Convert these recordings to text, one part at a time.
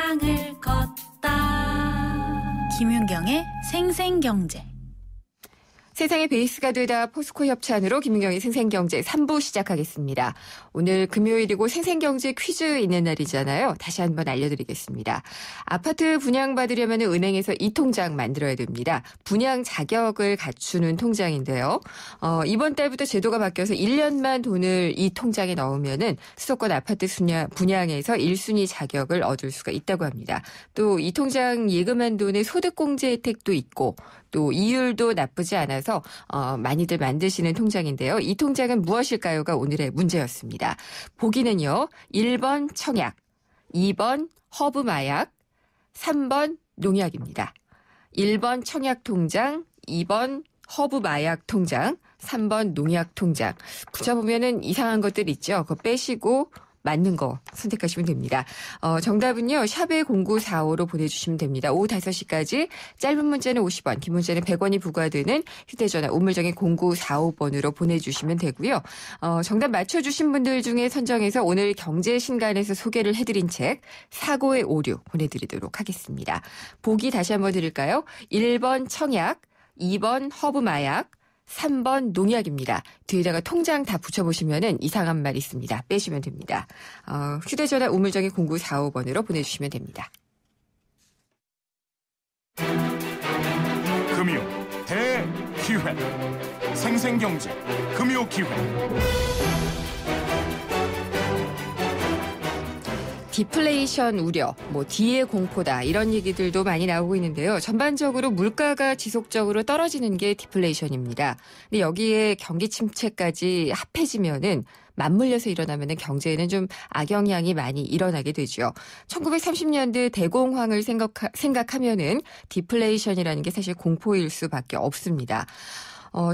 세상을 걷다. 김윤경의 생생경제. 세상의 베이스가 되다 포스코 협찬으로 김윤경의 생생경제 3부 시작하겠습니다. 오늘 금요일이고 생생경제 퀴즈 있는 날이잖아요. 다시 한번 알려드리겠습니다. 아파트 분양받으려면 은행에서 이 통장 만들어야 됩니다. 분양 자격을 갖추는 통장인데요. 이번 달부터 제도가 바뀌어서 1년만 돈을 이 통장에 넣으면은 수도권 아파트 분양에서 1순위 자격을 얻을 수가 있다고 합니다. 또 이 통장 예금한 돈의 소득공제 혜택도 있고 또 이율도 나쁘지 않아서 많이들 만드시는 통장인데요. 이 통장은 무엇일까요가 오늘의 문제였습니다. 보기는요. 1번 청약, 2번 허브 마약, 3번 농약입니다. 1번 청약 통장, 2번 허브 마약 통장, 3번 농약 통장. 붙여보면은 이상한 것들 있죠. 그거 빼시고 맞는 거 선택하시면 됩니다. 정답은요. 샵에 0945로 보내주시면 됩니다. 오후 5시까지 짧은 문자는 50원, 긴 문자는 100원이 부과되는 휴대전화 우물정의 0945번으로 보내주시면 되고요. 정답 맞춰주신 분들 중에 선정해서 오늘 경제신간에서 소개를 해드린 책 사고의 오류 보내드리도록 하겠습니다. 보기 다시 한번 드릴까요? 1번 청약, 2번 허브 마약, 3번 농약입니다. 뒤에다가 통장 다 붙여보시면은 이상한 말 있습니다. 빼시면 됩니다. 휴대전화 우물정의 0945번으로 보내주시면 됩니다. 금요 대기회 생생경제 금요기회. 디플레이션 우려, D의 공포다 이런 얘기들도 많이 나오고 있는데요. 전반적으로 물가가 지속적으로 떨어지는 게 디플레이션입니다. 근데 여기에 경기 침체까지 합해지면은 맞물려서 일어나면은 경제에는 좀 악영향이 많이 일어나게 되죠. 1930년대 대공황을 생각하면은 디플레이션이라는 게 사실 공포일 수밖에 없습니다.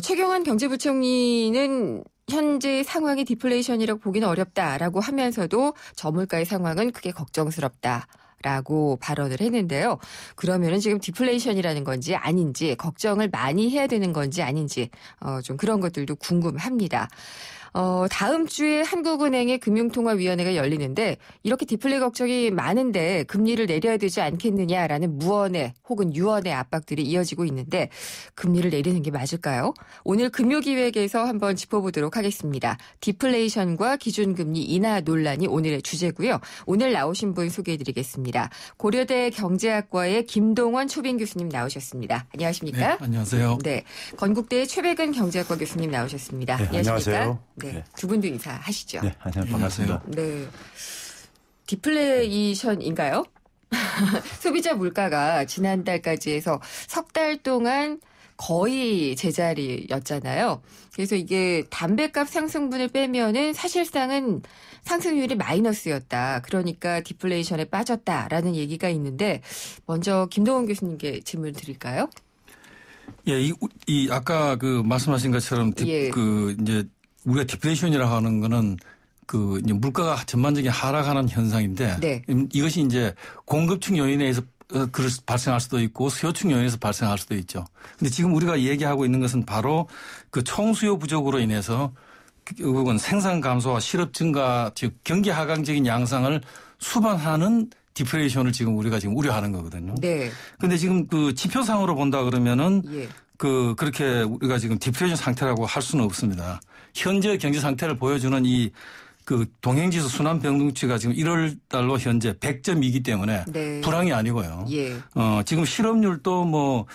최경환 경제부총리는 현재 상황이 디플레이션이라고 보기는 어렵다라고 하면서도 저물가의 상황은 크게 걱정스럽다라고 발언을 했는데요. 그러면은 지금 디플레이션이라는 건지 아닌지 걱정을 많이 해야 되는 건지 아닌지 좀 그런 것들도 궁금합니다. 다음 주에 한국은행의 금융통화위원회가 열리는데 이렇게 디플레 걱정이 많은데 금리를 내려야 되지 않겠느냐라는 무언의 혹은 유언의 압박들이 이어지고 있는데 금리를 내리는 게 맞을까요? 오늘 금요기획에서 한번 짚어보도록 하겠습니다. 디플레이션과 기준금리 인하 논란이 오늘의 주제고요. 오늘 나오신 분 소개해드리겠습니다. 고려대 경제학과의 김동원 초빙 교수님 나오셨습니다. 안녕하십니까? 네, 안녕하세요. 네, 건국대의 최백은 경제학과 교수님 나오셨습니다. 네, 안녕하십니까? 네, 두 분도 인사하시죠. 네, 반갑습니다. 네, 디플레이션인가요? 소비자 물가가 지난달까지 해서 석 달 동안 거의 제자리였잖아요. 그래서 이게 담배값 상승분을 빼면은 사실상은 상승률이 마이너스였다. 그러니까 디플레이션에 빠졌다라는 얘기가 있는데 먼저 김동원 교수님께 질문 드릴까요? 예, 아까 말씀하신 것처럼 이제 우리가 디플레이션이라고 하는 거는 이제 물가가 전반적인 하락하는 현상인데 네. 이것이 이제 공급층 요인에 의해서 발생할 수도 있고 수요층 요인에서 발생할 수도 있죠. 근데 지금 우리가 얘기하고 있는 것은 바로 그 총수요 부족으로 인해서 결국은 생산 감소와 실업 증가, 즉 경기 하강적인 양상을 수반하는 디플레이션을 우리가 우려하는 거거든요. 네. 근데 지금 지표상으로 본다 그러면은 예. 그렇게 우리가 지금 디플레이션 상태라고 할 수는 없습니다. 현재 경제 상태를 보여주는 동행지수 순환평균치가 지금 1월 달로 현재 100점이기 때문에 네. 불황이 아니고요. 예. 지금 실업률도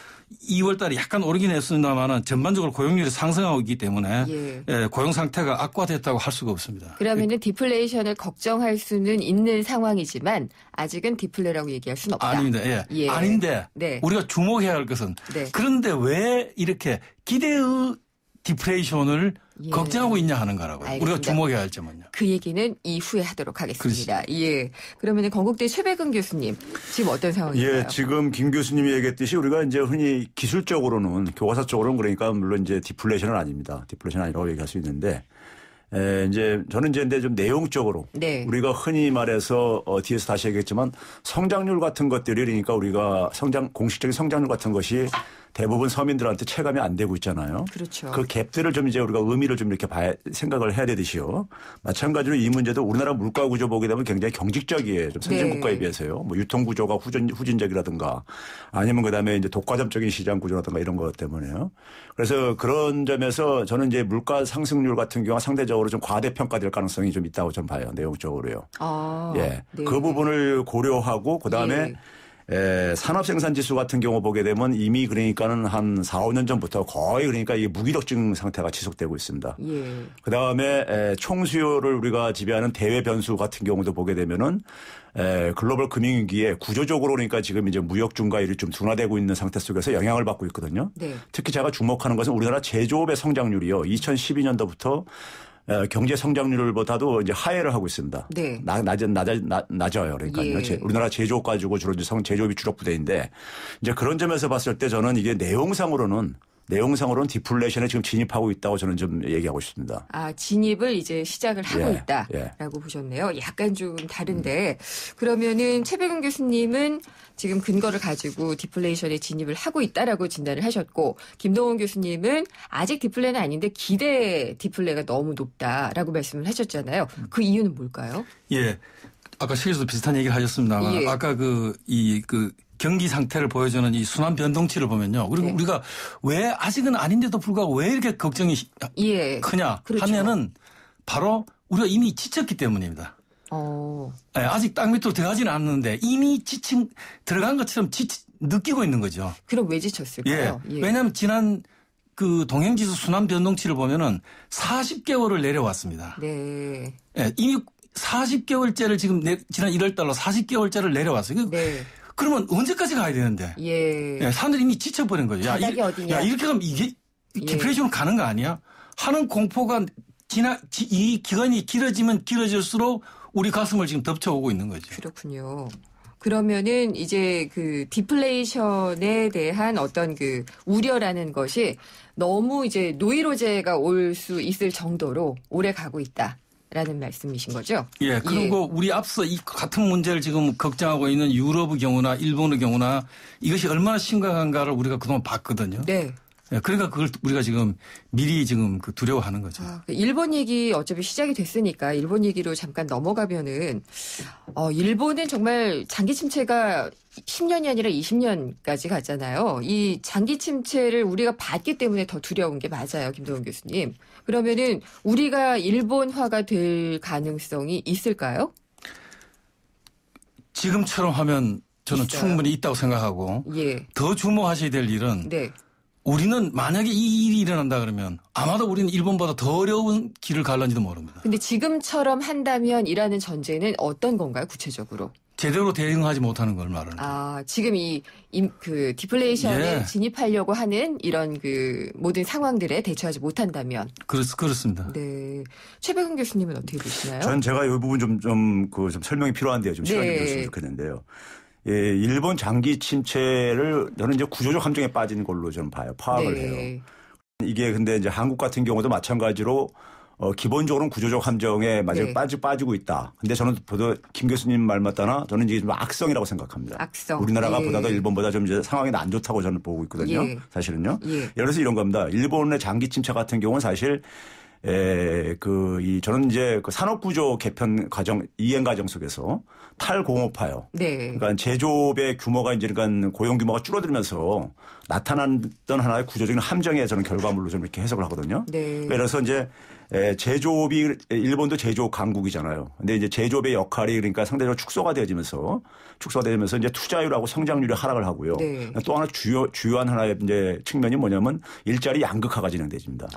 2월 달에 약간 오르긴 했습니다만은 전반적으로 고용률이 상승하고 있기 때문에 예. 고용 상태가 악화됐다고 할 수가 없습니다. 그러면은 디플레이션을 걱정할 수는 있는 상황이지만 아직은 디플레라고 얘기할 수는 없다. 아닙니다. 예. 예. 아닌데 네. 우리가 주목해야 할 것은 그런데 왜 이렇게 기대의 디플레이션을 걱정하고 있냐 하는 거라고요. 알겠습니다. 우리가 주목해야 할 점은요. 그 얘기는 이후에 하도록 하겠습니다. 그렇습니다. 예. 그러면 건국대 최백은 교수님 지금 어떤 상황인가요? 예, 지금 김 교수님이 얘기했듯이 우리가 이제 흔히 기술적으로는 교과서적으로는 그러니까 물론 이제 디플레이션은 아닙니다. 디플레이션 아니라고 얘기할 수 있는데 이제 저는 이제 근데 좀 내용적으로 네. 우리가 흔히 말해서 뒤에서 다시 얘기했지만 성장률 같은 것들이 그러니까 우리가 공식적인 성장률 같은 것이 대부분 서민들한테 체감이 안 되고 있잖아요. 그렇죠. 그 갭들을 좀 이제 우리가 의미를 좀 이렇게 생각을 해야 되듯이요. 마찬가지로 이 문제도 우리나라 물가 구조 보게 되면 굉장히 경직적이에요. 좀 선진 국가에 비해서요. 뭐 유통 구조가 후진적이라든가 아니면 그다음에 이제 독과점적인 시장 구조라든가 이런 것 때문에요. 그래서 그런 점에서 저는 이제 물가 상승률 같은 경우가 상대적으로 좀 과대평가될 가능성이 좀 있다고 저는 봐요. 내용적으로요. 아, 예. 네. 그 부분을 고려하고 그다음에 산업생산지수 같은 경우 보게 되면 이미 그러니까는 한 4, 5년 전부터 거의 그러니까 이게 무기력증 상태가 지속되고 있습니다. 예. 그다음에 총수요를 우리가 지배하는 대외 변수 같은 경우도 보게 되면은 글로벌 금융위기에 구조적으로 그러니까 지금 이제 무역 증가율이 좀 둔화되고 있는 상태 속에서 영향을 받고 있거든요. 네. 특히 제가 주목하는 것은 우리나라 제조업의 성장률이요. 2012년도부터 경제 성장률보다도 이제 하회를 하고 있습니다. 네. 낮아요. 그러니까요. 예. 우리나라 제조업 가지고 주로 이제 제조업이 주력 부대인데 이제 그런 점에서 봤을 때 저는 이게 내용상으로는 디플레이션에 지금 진입하고 있다고 저는 좀 얘기하고 싶습니다. 아, 진입을 이제 시작을 하고 예, 있다라고 보셨네요. 약간 좀 다른데 그러면은 최백운 교수님은 지금 근거를 가지고 디플레이션에 진입을 하고 있다라고 진단을 하셨고 김동훈 교수님은 아직 디플레는 아닌데 기대 디플레가 너무 높다라고 말씀을 하셨잖아요. 그 이유는 뭘까요? 예. 아까 실에서도 비슷한 얘기를 하셨습니다만 예. 아까 경기 상태를 보여주는 이 순환 변동치를 보면요. 그리고 네. 우리가 왜 아직은 아닌데도 불구하고 왜 이렇게 걱정이 예. 크냐 그렇죠. 하면은 바로 우리가 이미 지쳤기 때문입니다. 네, 아직 땅 밑으로 들어가지는 않았는데 이미 들어간 것처럼 느끼고 있는 거죠. 그럼 왜 지쳤을까요? 예. 왜냐하면 지난 그 동행지수 순환 변동치를 보면은 40개월을 내려왔습니다. 네. 예, 이미 40개월째를 지금 지난 1월 달로 40개월째를 내려왔어요. 네. 그러면 언제까지 가야 되는데? 예. 예, 사람들이 이미 지쳐버린 거죠. 바닥이 어디냐? 이렇게 가면 이게 디프레션으로 가는 거 아니야? 하는 공포가 이 기간이 길어지면 길어질수록 우리 가슴을 지금 덮쳐오고 있는 거죠. 그렇군요. 그러면은 이제 그 디플레이션에 대한 어떤 그 우려라는 것이 너무 이제 노이로제가 올 수 있을 정도로 오래 가고 있다라는 말씀이신 거죠? 예. 그리고 우리 앞서 이 같은 문제를 지금 걱정하고 있는 유럽의 경우나 일본의 경우나 이것이 얼마나 심각한가를 우리가 그동안 봤거든요. 네. 예, 그러니까 그걸 우리가 지금 미리 지금 두려워하는 거죠. 일본 얘기 어차피 시작이 됐으니까 일본 얘기로 잠깐 넘어가면은 일본은 정말 장기 침체가 10년이 아니라 20년까지 갔잖아요. 이 장기 침체를 우리가 봤기 때문에 더 두려운 게 맞아요, 김동훈 교수님. 그러면은 우리가 일본화가 될 가능성이 있을까요? 지금처럼 하면 저는 있어요? 충분히 있다고 생각하고 예. 더 주목하셔야 될 일은 네. 우리는 만약에 이 일이 일어난다 그러면 아마도 우리는 일본보다 더 어려운 길을 갈는지도 모릅니다. 근데 지금처럼 한다면 이라는 전제는 어떤 건가요, 구체적으로? 제대로 대응하지 못하는 걸 말하는 거예요. 아, 지금 그 디플레이션에 예. 진입하려고 하는 이런 그 모든 상황들에 대처하지 못한다면. 그렇습니다. 네. 최백운 교수님은 어떻게 보시나요? 전 제가 이 부분 좀 설명이 필요한데요. 좀 시간이 네. 들었으면 좋겠는데요. 예, 일본 장기 침체를 저는 이제 구조적 함정에 빠진 걸로 저는 파악을 네. 해요. 이게 근데 이제 한국 같은 경우도 마찬가지로 기본적으로는 구조적 함정에 네. 빠지고 있다. 근데 저는 보다 김 교수님 말 맞다나 저는 이게 좀 악성이라고 생각합니다. 악성. 우리나라가 예. 보다도 일본보다 좀 이제 상황이 안 좋다고 저는 보고 있거든요. 예. 사실은요. 예. 예를 들어서 이런 겁니다. 일본의 장기 침체 같은 경우는 사실 저는 이제 그 산업구조 개편 이행 과정 속에서 탈공업화요. 네. 그러니까 제조업의 규모가 이제 그러니까 고용 규모가 줄어들면서 나타났던 하나의 구조적인 함정의 저는 결과물로 좀 이렇게 해석을 하거든요. 네. 그래서 이제 제조업이 일본도 제조업 강국이잖아요. 근데 이제 제조업의 역할이 그러니까 상대적으로 축소가 되면서 이제 투자율하고 성장률이 하락을 하고요. 네. 또 하나 주요한 하나의 이제 측면이 뭐냐면 일자리 양극화가 진행됩니다.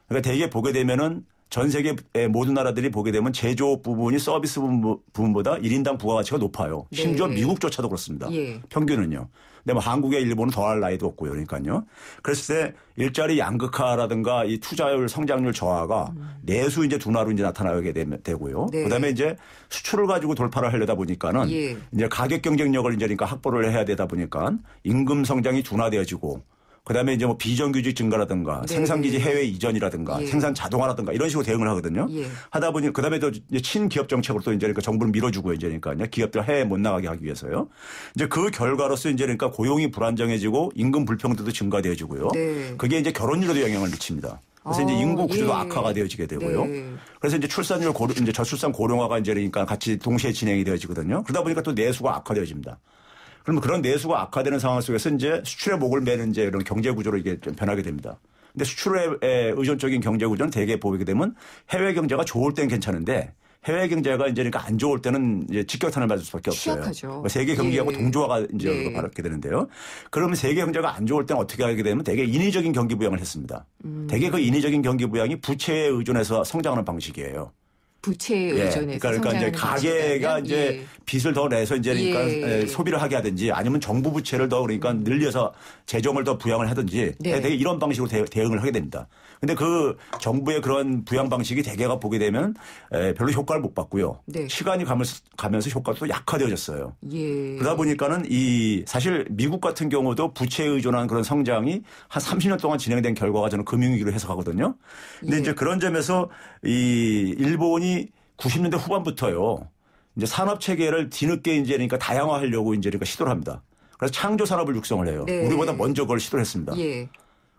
그러니까 대개 보게 되면은 전 세계 모든 나라들이 보게 되면 제조업 부분이 서비스 부분보다 1인당 부가가치가 높아요. 네. 심지어 미국조차도 그렇습니다. 예. 평균은요. 근데 뭐 한국에 일본은 더할 나위도 없고요. 그러니까요. 그랬을 때 일자리 양극화라든가 이 투자율 성장률 저하가 내수 이제 둔화로 이제 나타나게 되고요. 네. 그다음에 이제 수출을 가지고 돌파를 하려다 보니까는 예. 이제 가격 경쟁력을 이제 그러니까 확보를 해야 되다 보니까 임금 성장이 둔화되어지고 그다음에 이제 뭐 비정규직 증가라든가 네. 생산기지 해외 이전이라든가 예. 생산 자동화라든가 이런 식으로 대응을 하거든요. 예. 하다 보니 그다음에 또 이제 친기업 정책으로 또 이제 그러니까 정부는 밀어주고 이제 그러니까 기업들 해외 못 나가게 하기 위해서요. 이제 그 결과로서 이제 그러니까 고용이 불안정해지고 임금 불평등도 증가되어지고요. 네. 그게 이제 결혼율에도 영향을 미칩니다. 그래서 이제 인구 구조도 예. 악화가 되어지게 되고요. 네. 그래서 이제 출산율 이제 저출산 고령화가 이제 그러니까 같이 동시에 진행이 되어지거든요. 그러다 보니까 또 내수가 악화되어집니다. 그러면 그런 내수가 악화되는 상황 속에서 이제 수출의 목을 매는 이제 이런 경제 구조로 이게 좀 변하게 됩니다. 근데 수출에 의존적인 경제 구조는 대개 보게 되면 해외 경제가 좋을 땐 괜찮은데 해외 경제가 이제 그러니까 안 좋을 때는 이제 직격탄을 맞을 수밖에 없어요. 취약하죠. 세계 경제하고 예. 동조화가 이제 네. 바라게 되는데요. 그러면 세계 경제가 안 좋을 때는 어떻게 하게 되면 되게 인위적인 경기 부양을 했습니다. 되게 그 인위적인 경기 부양이 부채에 의존해서 성장하는 방식이에요. 부채에 예. 의존해서 그러니까 이제 가계가 이제 예. 빚을 더 내서 이제 그러니까 예. 소비를 하게 하든지 아니면 정부 부채를 더 그러니까 늘려서 재정을 더 부양을 하든지 네. 되게 이런 방식으로 대응을 하게 됩니다. 근데 그 정부의 그런 부양 방식이 대개가 보게 되면 별로 효과를 못 봤고요. 네. 시간이 가면서 효과도 또 약화되어졌어요. 예. 그러다 보니까는 사실 미국 같은 경우도 부채에 의존한 그런 성장이 한 30년 동안 진행된 결과가 저는 금융위기로 해석하거든요. 근데 예. 이제 그런 점에서 일본이 90년대 후반부터요. 이제 산업 체계를 뒤늦게 이제 그러니까 다양화하려고 이제 그러니까 시도를 합니다. 그래서 창조 산업을 육성을 해요. 네. 우리보다 먼저 그걸 시도를 했습니다. 예.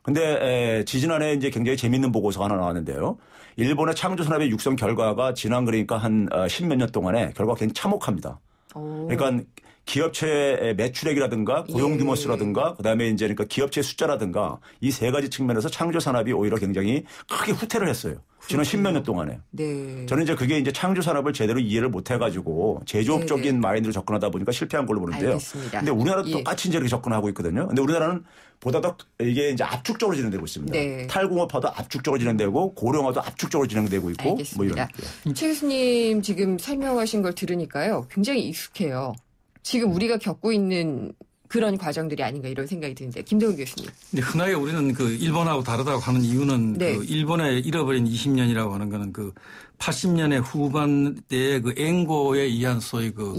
근데 지지난해 이제 굉장히 재밌는 보고서가 하나 나왔는데요. 일본의 창조 산업의 육성 결과가 지난 그러니까 한 10몇 년 동안에 결과가 굉장히 참혹합니다. 그러니까 기업체의 매출액이라든가 고용 규모 수라든가 그다음에 이제 그러니까 기업체 숫자라든가 이 세 가지 측면에서 창조 산업이 오히려 굉장히 크게 후퇴를 했어요. 지난 10몇 년 동안에. 네. 저는 이제 그게 이제 창조 산업을 제대로 이해를 못 해가지고 제조업적인 네. 마인드로 접근하다 보니까 실패한 걸로 보는데요. 알겠습니다. 근데 우리나라도 예. 똑같이 이제 이렇게 접근하고 있거든요. 근데 우리나라는 보다 더 이게 이제 압축적으로 진행되고 있습니다. 네. 탈공업화도 압축적으로 진행되고 고령화도 압축적으로 진행되고 있고 알겠습니다. 뭐 이런. 최 교수님 지금 설명하신 걸 들으니까요. 굉장히 익숙해요. 지금 우리가 겪고 있는 그런 과정들이 아닌가 이런 생각이 드는데 김동훈 교수님. 근데 흔하게 우리는 그 일본하고 다르다고 하는 이유는 네. 그 일본의 잃어버린 20년이라고 하는 거는 그 80년의 후반대의 그 앵고에 의한 소위 그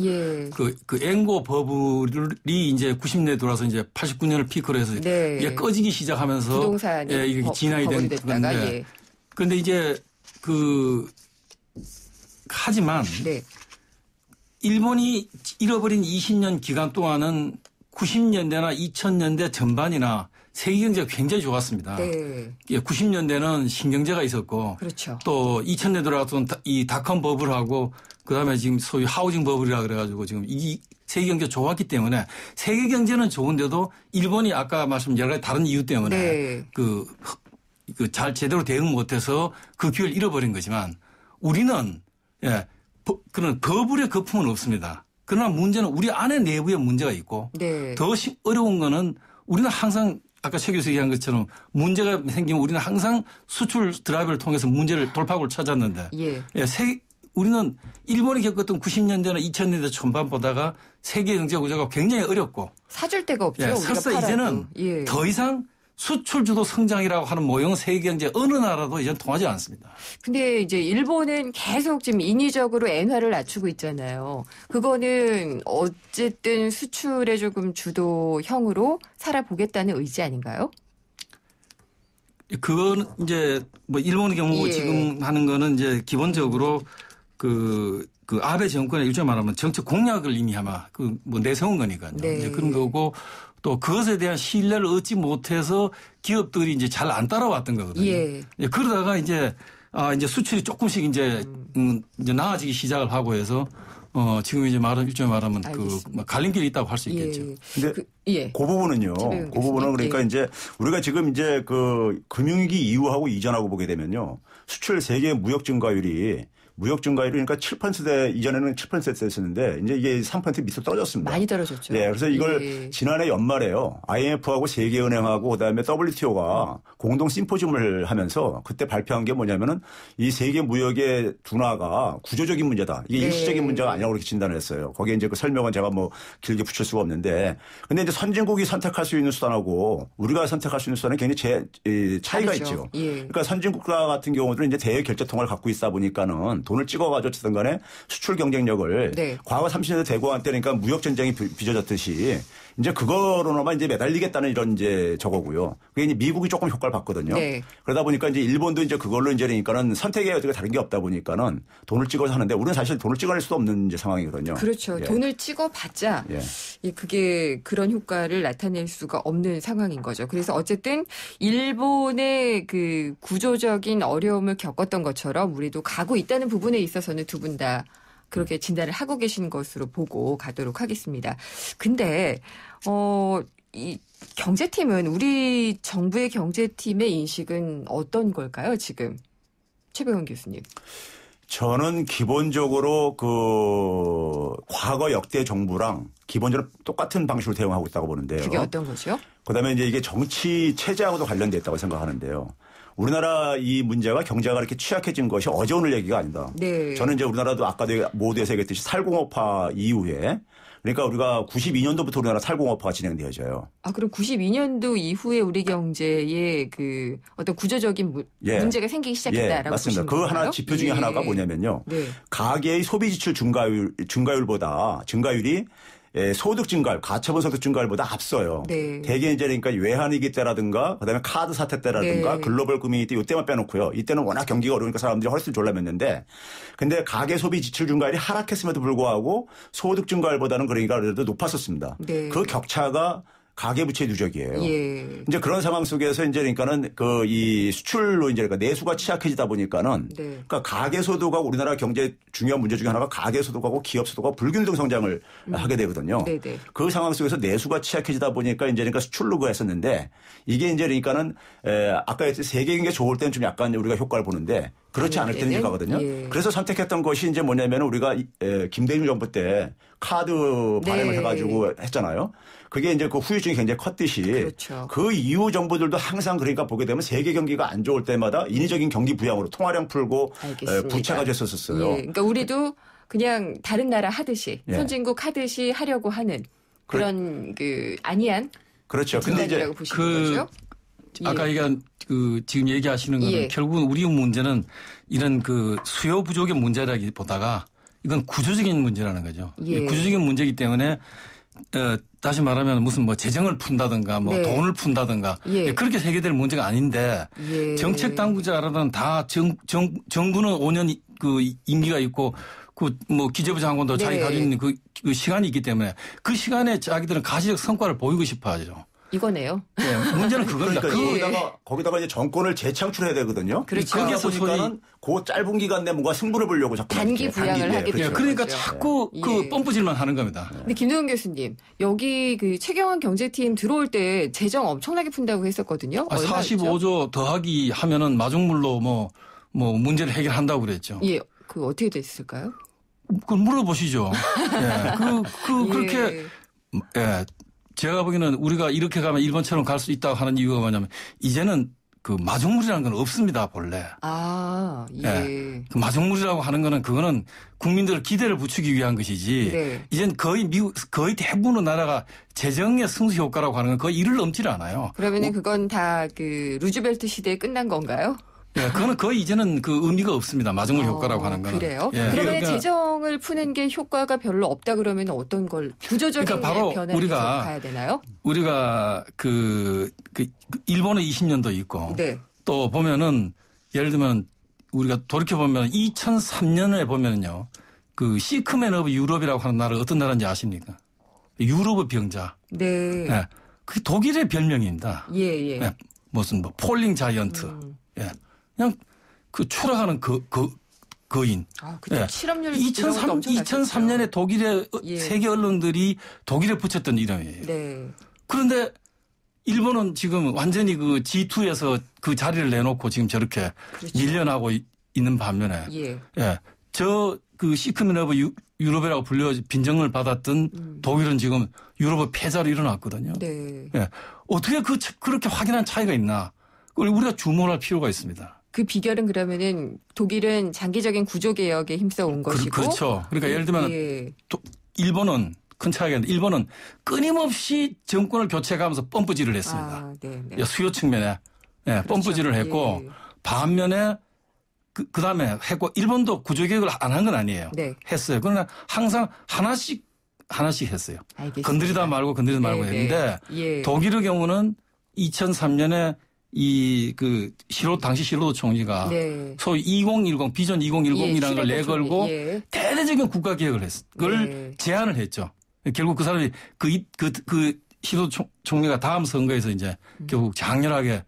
앵고 버블이 이제 90년에 돌아서 이제 89년을 피크로 해서 네. 이게 꺼지기 시작하면서 부동산이 이게 진화이 된 건데. 그런데 이제 하지만 네. 일본이 잃어버린 20년 기간 동안은 90년대나 2000년대 전반이나 세계 경제가 굉장히 좋았습니다. 네. 90년대는 신경제가 있었고 그렇죠. 또 2000년대 들어갔던 이 닷컴 버블하고 그다음에 지금 소위 하우징 버블이라 그래가지고 지금 이 세계 경제가 좋았기 때문에 세계 경제는 좋은데도 일본이 아까 말씀 여러 가지 다른 이유 때문에 네. 잘 제대로 대응 못해서 그 기회를 잃어버린 거지만 우리는 그런 버블의 거품은 없습니다. 그러나 문제는 우리 안에 내부에 문제가 있고 네. 더 어려운 거는 우리는 항상 아까 최 교수 얘기한 것처럼 문제가 생기면 우리는 항상 수출 드라이브를 통해서 문제를 돌파구를 찾았는데 우리는 일본이 겪었던 90년대나 2000년대 초반보다가 세계 경제 구조가 굉장히 어렵고 사줄 데가 없죠. 설사 이제는 더 이상 수출주도 성장이라고 하는 모형 세계 경제 어느 나라도 이제는 통하지 않습니다. 근데 이제 일본은 계속 지금 인위적으로 엔화를 낮추고 있잖아요. 그거는 어쨌든 수출에 조금 주도형으로 살아보겠다는 의지 아닌가요? 그건 이제 뭐 일본의 경우 지금 하는 거는 이제 기본적으로 그 아베 정권의 일종의 말하면 정책 공약을 이미 아마 뭐 내세운 거니까요. 네. 이제 그런 거고 또 그것에 대한 신뢰를 얻지 못해서 기업들이 이제 잘 안 따라왔던 거거든요. 그러다가 이제 수출이 조금씩 이제 나아지기 시작을 하고 해서 지금 이제 일종의 말하면 갈림길이 있다고 할 수 있겠죠. 근데 그 부분은요. 그 부분은 그러니까 이제 우리가 지금 이제 그 금융위기 이후하고 이전하고 보게 되면요. 수출 세계 무역 증가율이 그러니까 7%대 이전에는 7%였는데 이제 이게 3% 밑으로 떨어졌습니다. 많이 떨어졌죠. 그래서 이걸 지난해 연말에요. IMF하고 세계은행하고 그다음에 WTO가 공동 심포지움을 하면서 그때 발표한 게 뭐냐면은 이 세계 무역의 둔화가 구조적인 문제다. 이게 일시적인 문제가 아니라고 그렇게 진단을 했어요. 거기에 이제 그 설명은 제가 뭐 길게 붙일 수가 없는데 근데 이제 선진국이 선택할 수 있는 수단하고 우리가 선택할 수 있는 수단은 굉장히 차이가 있죠. 그러니까 선진국가 같은 경우들은 이제 대외 결제 통화를 갖고 있다 보니까는 돈을 찍어가지고 어쨌든 간에 수출 경쟁력을 과거 30년대 대공황 때니까 무역 전쟁이 빚어졌듯이 이제 그거로나만 이제 매달리겠다는 이런 이제 저거고요. 그게 이제 미국이 조금 효과를 봤거든요. 네. 그러다 보니까 이제 일본도 이제 그걸로 이제 그러니까는 선택에 어떻게 다른 게 없다 보니까는 돈을 찍어서 하는데 우리는 사실 돈을 찍어낼 수도 없는 이제 상황이거든요. 그렇죠. 예. 돈을 찍어봤자 그게 그런 효과를 나타낼 수가 없는 상황인 거죠. 그래서 어쨌든 일본의 그 구조적인 어려움을 겪었던 것처럼 우리도 가고 있다는 부분에 있어서는 두 분 다 그렇게 진단을 하고 계신 것으로 보고 가도록 하겠습니다. 근데 이 경제팀은 우리 정부의 경제팀의 인식은 어떤 걸까요, 지금? 최병원 교수님. 저는 기본적으로 과거 역대 정부랑 기본적으로 똑같은 방식으로 대응하고 있다고 보는데요. 그게 어떤 거죠? 그다음에 이제 이게 정치 체제하고도 관련돼 있다고 생각하는데요. 우리나라 이 문제가 경제가 이렇게 취약해진 것이 어제 오늘 얘기가 아니다. 네. 저는 이제 우리나라도 아까도 모두에서 얘기했듯이 살공업화 이후에 그러니까 우리가 92년도부터 우리나라 살공업화가 진행되어져요. 아, 그럼 92년도 이후에 우리 경제에 그 어떤 구조적인 문제가 생기기 시작했다라고 맞습니다. 보시는 그 건가요? 하나 지표 중에 하나가 뭐냐면요. 네. 가계의 소비 지출 증가율보다 증가율이 소득 증가율, 가처분 소득 증가율보다 앞서요. 네. 대개 이제 그러니까 외환위기 때라든가 그다음에 카드 사태 때라든가 네. 글로벌 금융위기 때 이때만 빼놓고요. 이때는 워낙 경기가 어려우니까 사람들이 헐스 졸라맸는데 근데 가계 소비 지출 증가율이 하락했음에도 불구하고 소득 증가율보다는 그러니까 그래도 높았었습니다. 네. 그 격차가 가계부채 누적이에요. 예. 이제 그런 상황 속에서 이제 그러니까는 이 수출로 이제 그러니까 내수가 취약해지다 보니까는 네. 그러니까 가계소득하고 우리나라 경제 중요한 문제 중에 하나가 가계소득하고 기업소득하고 불균등 성장을 하게 되거든요. 네네. 그 상황 속에서 내수가 취약해지다 보니까 이제 그러니까 수출로 했었는데 이게 이제 그러니까는 아까 세계 경기가 좋을 때는 좀 약간 우리가 효과를 보는데 그렇지 않을 때는 가거든요. 예. 그래서 선택했던 것이 이제 뭐냐면 우리가 김대중 정부 때 카드 발행을 네. 해가지고 했잖아요. 그게 이제 그 후유증이 굉장히 컸듯이 그렇죠. 그 이후 정부들도 항상 그러니까 보게 되면 세계 경기가 안 좋을 때마다 인위적인 경기 부양으로 통화량 풀고 알겠습니다. 부채가 됐었어요. 예. 그러니까 우리도 그냥 다른 나라 하듯이 예. 선진국 하듯이 하려고 하는 그런 그 아니한 그렇죠. 근데 이제 이라고 보시는 거죠? 아까 예. 얘기한 지금 얘기하시는 거는 예. 결국은 우리 문제는 이런 그 수요 부족의 문제라기보다가 이건 구조적인 문제라는 거죠. 예. 구조적인 문제이기 때문에 다시 말하면 무슨 뭐 재정을 푼다든가 뭐 네. 돈을 푼다든가 예. 그렇게 해결될 문제가 아닌데 예. 정책 당국자라는 다 정부는 5년 그 임기가 있고 그 뭐 기재부 장관도 자기 네. 가지고 있는 그 시간이 있기 때문에 그 시간에 자기들은 가시적 성과를 보이고 싶어 하죠. 이거네요. 네, 문제는 그겁니다. 그러니까 거기다가 이제 정권을 재창출해야 되거든요. 그렇죠. 거기서 보니까는 그 짧은 기간 내에 뭔가 승부를 보려고 자꾸 단기 이렇게 부양을 하게 그렇죠. 그러니까 거죠. 자꾸 예. 그 펌프질만 하는 겁니다. 근데 김동현 교수님 여기 그 최경환 경제팀 들어올 때 재정 엄청나게 푼다고 했었거든요. 얼마였죠? 45조 더하기 하면은 마중물로 뭐 문제를 해결한다고 그랬죠. 예, 그 어떻게 됐을까요? 그걸 물어보시죠. 예. 그렇게 예. 제가 보기에는 우리가 이렇게 가면 일본처럼 갈 수 있다고 하는 이유가 뭐냐면 이제는 그 마중물이라는 건 없습니다, 본래. 아, 예. 예. 그 마중물이라고 하는 거는 그거는 국민들 기대를 붙이기 위한 것이지. 네. 이젠 거의 대부분의 나라가 재정의 승수 효과라고 하는 건 거의 이를 넘지를 않아요. 그러면은 그건 다 그 루즈벨트 시대에 끝난 건가요? 예, 그거는 거의 이제는 그 의미가 없습니다. 마중물 효과라고 하는 거는. 그래요? 예. 그러면 그러니까 재정을 푸는 게 효과가 별로 없다 그러면 어떤 걸 구조적인 그러니까 바로 변화를 우리가 가야 되나요? 우리가 그 일본의 20년도 있고 네. 또 보면은 예를 들면 우리가 돌이켜 보면 2003년에 보면은요. 그 시크맨 오브 유럽이라고 하는 나라 어떤 나라인지 아십니까? 유럽의 병자. 네. 예. 그게 독일의 별명입니다. 예, 예. 예. 무슨 뭐 폴링 자이언트. 음. 예. 그냥 그 추락하는 거인. 아, 그때 예. 실업률 2003년에 독일의 예. 세계 언론들이 독일에 붙였던 이름이에요. 네. 그런데 일본은 지금 완전히 그 G2에서 그 자리를 내놓고 지금 저렇게 그렇죠. 밀려나고 있는 반면에 예. 예. 저 그 시크맨 오브 유럽이라고 불려 빈정을 받았던 독일은 지금 유럽의 패자로 일어났거든요. 네. 예. 어떻게 그렇게 확연한 차이가 있나? 그걸 우리가 주목할 필요가 있습니다. 그 비결은 그러면은 독일은 장기적인 구조 개혁에 힘써온 것이고 그렇죠. 그러니까 예를 들면 예. 일본은 큰 차이가 있는데 일본은 끊임없이 정권을 교체해가면서 펌프질을 했습니다. 아, 네, 네. 수요 측면에 예, 펌프질을 했고 예. 반면에 그다음에 했고 일본도 구조개혁을 안 한 건 아니에요. 네. 했어요. 그러나 항상 하나씩 하나씩 했어요. 알겠습니다. 건드리다 말고 말고 네, 했는데 예. 독일의 경우는 2003년에 당시 시로도 총리가 네. 소위 2010 비전 2010이라는 예, 걸 내걸고 예. 대대적인 국가 개혁을 그걸 네. 제안을 했죠. 결국 그 사람이 그 시로도 총리가 다음 선거에서 이제 결국 장렬하게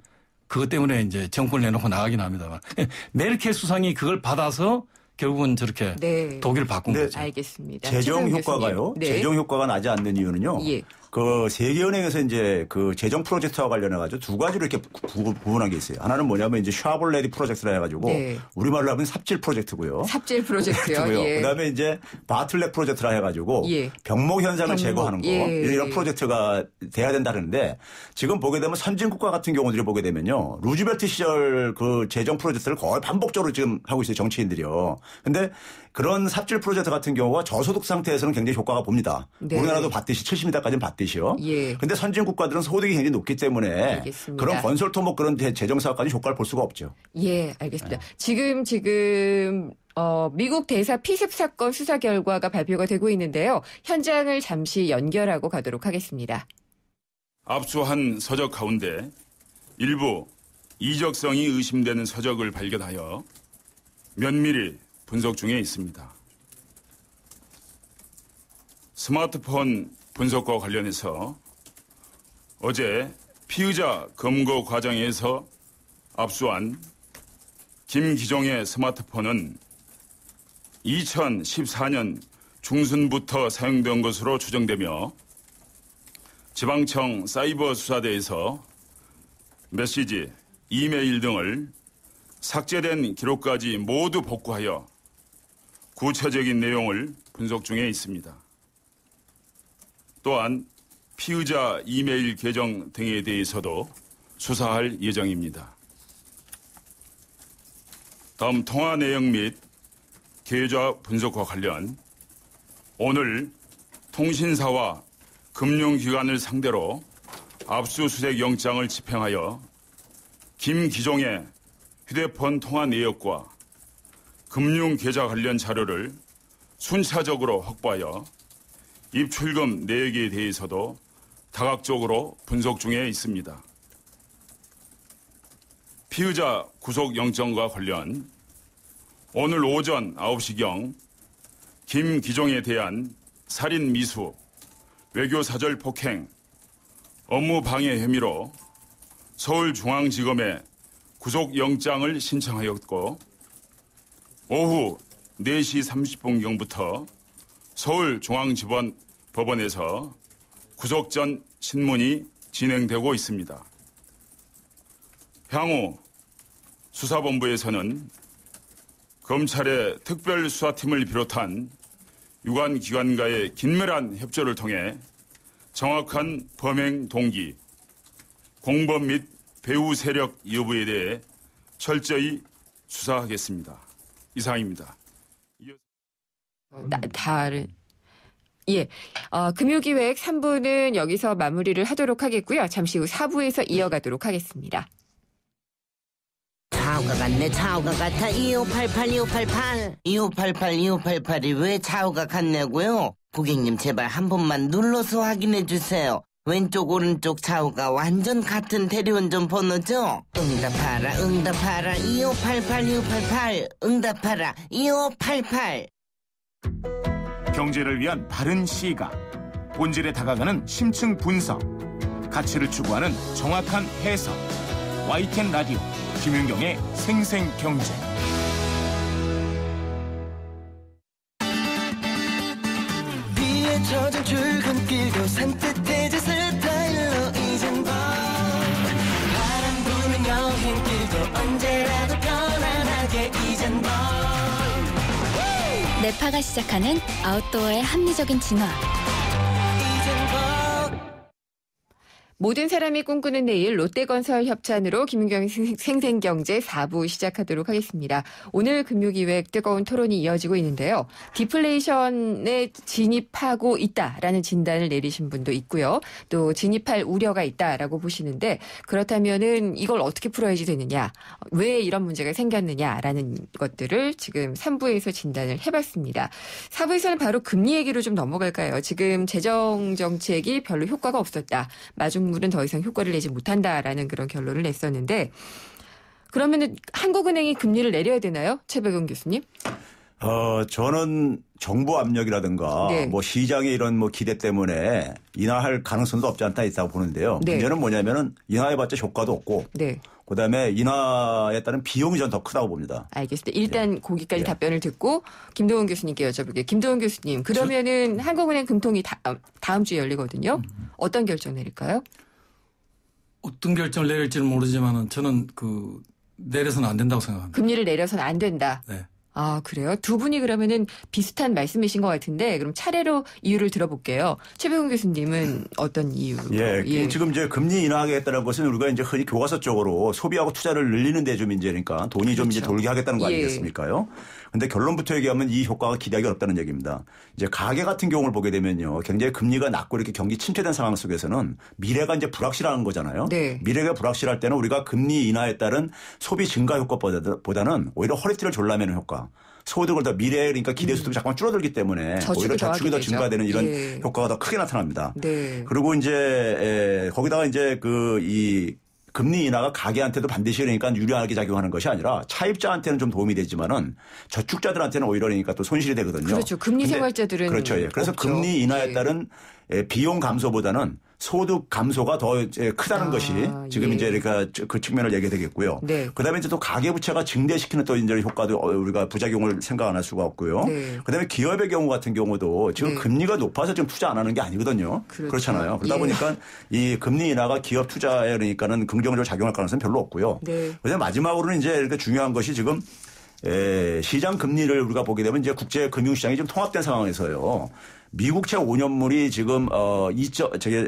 그것 때문에 이제 정권을 내놓고 나가긴 합니다만 메르켈 수상이 그걸 받아서 결국은 저렇게 네. 독일을 바꾼 네. 거죠. 알겠습니다. 재정 최강 효과가요. 교수님. 네. 재정 효과가 나지 않는 이유는요. 예. 그 세계은행에서 이제 그 재정 프로젝트와 관련해 가지고 두 가지로 이렇게 구분한 게 있어요. 하나는 뭐냐면 이제 샤블레디 프로젝트라 해가지고 네. 우리말로 하면 삽질 프로젝트고요. 삽질 프로젝트요. 예. 그다음에 이제 바틀렉 프로젝트라 해가지고 예. 병목 현상을 제거하는 거 예. 이런 프로젝트가 돼야 된다는데 지금 보게 되면 선진국가 같은 경우들이 보게 되면요 루즈벨트 시절 그 재정 프로젝트를 거의 반복적으로 지금 하고 있어요 정치인들이요. 근데 그런 삽질 프로젝트 같은 경우가 저소득 상태에서는 굉장히 효과가 봅니다. 네. 우리나라도 봤듯이 70m까지는 봤듯이요. 예. 근데 선진 국가들은 소득이 굉장히 높기 때문에 알겠습니다. 그런 건설 토목 그런 재정 사업까지 효과를 볼 수가 없죠. 예, 알겠습니다. 지금 미국 대사 피습 사건 수사 결과가 발표가 되고 있는데요. 현장을 잠시 연결하고 가도록 하겠습니다. 압수한 서적 가운데 일부 이적성이 의심되는 서적을 발견하여 면밀히 분석 중에 있습니다. 스마트폰 분석과 관련해서 어제 피의자 검거 과정에서 압수한 김기종의 스마트폰은 2014년 중순부터 사용된 것으로 추정되며 지방청 사이버 수사대에서 메시지, 이메일 등을 삭제된 기록까지 모두 복구하여 구체적인 내용을 분석 중에 있습니다. 또한 피의자 이메일 계정 등에 대해서도 수사할 예정입니다. 다음 통화 내용 및 계좌 분석과 관련 오늘 통신사와 금융기관을 상대로 압수수색 영장을 집행하여 김기종의 휴대폰 통화 내역과 금융계좌 관련 자료를 순차적으로 확보하여 입출금 내역에 대해서도 다각적으로 분석 중에 있습니다. 피의자 구속영장과 관련 오늘 오전 9시경 김기종에 대한 살인 미수, 외교사절 폭행, 업무방해 혐의로 서울중앙지검에 구속영장을 신청하였고 오후 4시 30분경부터 서울중앙지법원에서 구속 전 신문이 진행되고 있습니다. 향후 수사본부에서는 검찰의 특별수사팀을 비롯한 유관기관과의 긴밀한 협조를 통해 정확한 범행 동기, 공범 및 배후 세력 여부에 대해 철저히 수사하겠습니다. 이상입니다. 금요기획 3부는 여기서 마무리를 하도록 하겠고요. 잠시 후 4부에서 이어가도록 하겠습니다. 차우가 같네 차우가 같아 2588 2588이 왜 차우가 같냐고요? 고객님 제발 한 번만 눌러서 확인해 주세요. 왼쪽 오른쪽 차우가 완전 같은 대리운전 번호죠? 응답하라 2588 응답하라 2588. 경제를 위한 바른 시각, 본질에 다가가는 심층 분석, 가치를 추구하는 정확한 해석. YTN 라디오 김윤경의 생생경제. 비에 젖은 출근길도 산뜻해진 스타일로 이젠 바람 부는 여행길도 언제라도 편안하게 이젠 뇌파가 시작하는 아웃도어의 합리적인 진화. 모든 사람이 꿈꾸는 내일 롯데건설 협찬으로 김윤경의 생생경제 4부 시작하도록 하겠습니다. 오늘 금요기획 뜨거운 토론이 이어지고 있는데요. 디플레이션에 진입하고 있다라는 진단을 내리신 분도 있고요. 또 진입할 우려가 있다라고 보시는데 그렇다면은 이걸 어떻게 풀어야지 되느냐, 왜 이런 문제가 생겼느냐라는 것들을 지금 3부에서 진단을 해봤습니다. 4부에서는 바로 금리 얘기로 좀 넘어갈까요? 지금 재정정책이 별로 효과가 없었다. 마중물은 더 이상 효과를 내지 못한다라는 그런 결론을 냈었는데 그러면은 한국은행이 금리를 내려야 되나요? 최백운 교수님? 저는 정부 압력이라든가 네. 뭐 시장의 이런 뭐 기대 때문에 인하할 가능성도 없지 않다 있다고 보는데요. 네. 문제는 뭐냐면은 인하해봤자 효과도 없고 네. 그다음에 인하에 따른 비용이 전 더 크다고 봅니다. 알겠습니다. 일단 예. 거기까지 예. 답변을 듣고 김동훈 교수님께 여쭤볼게요. 김동훈 교수님, 그러면은 한국은행 금통이 다음 주에 열리거든요. 어떤 결정 내릴까요? 어떤 결정을 내릴지는 모르지만은 저는 내려서는 안 된다고 생각합니다. 금리를 내려서는 안 된다. 네. 아, 그래요? 두 분이 그러면은 비슷한 말씀이신 것 같은데 그럼 차례로 이유를 들어볼게요. 최백운 교수님은 어떤 이유? 예, 지금 이제 금리 인하하겠다는 것은 우리가 이제 흔히 교과서 쪽으로 소비하고 투자를 늘리는 데 좀 이제 그러니까 돈이 좀 이제 돌게 하겠다는 거 예. 아니겠습니까요? 근데 결론부터 얘기하면 이 효과가 기대하기 어렵다는 얘기입니다. 이제 가계 같은 경우를 보게 되면요. 굉장히 금리가 낮고 이렇게 경기 침체된 상황 속에서는 미래가 이제 불확실한 거잖아요. 네. 미래가 불확실할 때는 우리가 금리 인하에 따른 소비 증가 효과보다는 오히려 허리띠를 졸라매는 효과. 소득을 더 미래에 그러니까 기대 소득이 자꾸만 줄어들기 때문에 오히려 저축이 더 증가되는 이런 예. 효과가 더 크게 나타납니다. 네. 그리고 이제 거기다가 이제 이 금리 인하가 가계한테도 반드시 그러니까 유리하게 작용하는 것이 아니라 차입자한테는 좀 도움이 되지만은 저축자들한테는 오히려 그러니까 또 손실이 되거든요. 그렇죠. 금리 생활자들은 그렇죠. 예. 그래서 없죠. 금리 인하에 예. 따른 비용 감소보다는 소득 감소가 더 크다는 것이 지금 예. 이제 그러니까 그 측면을 얘기해야 되겠고요. 네. 그다음에 이제 또 가계부채가 증대시키는 또 이제 효과도 우리가 부작용을 생각 안 할 수가 없고요. 네. 그다음에 기업의 경우 같은 경우도 지금 네. 금리가 높아서 지금 투자 안 하는 게 아니거든요. 그렇죠. 그렇잖아요. 그러다 예. 보니까 이 금리 인하가 기업 투자에 그러니까는 긍정적으로 작용할 가능성은 별로 없고요. 네. 그다음에 마지막으로는 이제 이렇게 중요한 것이 지금 시장 금리를 우리가 보게 되면 이제 국제 금융 시장이 좀 통합된 상황에서요. 미국채 5년물이 지금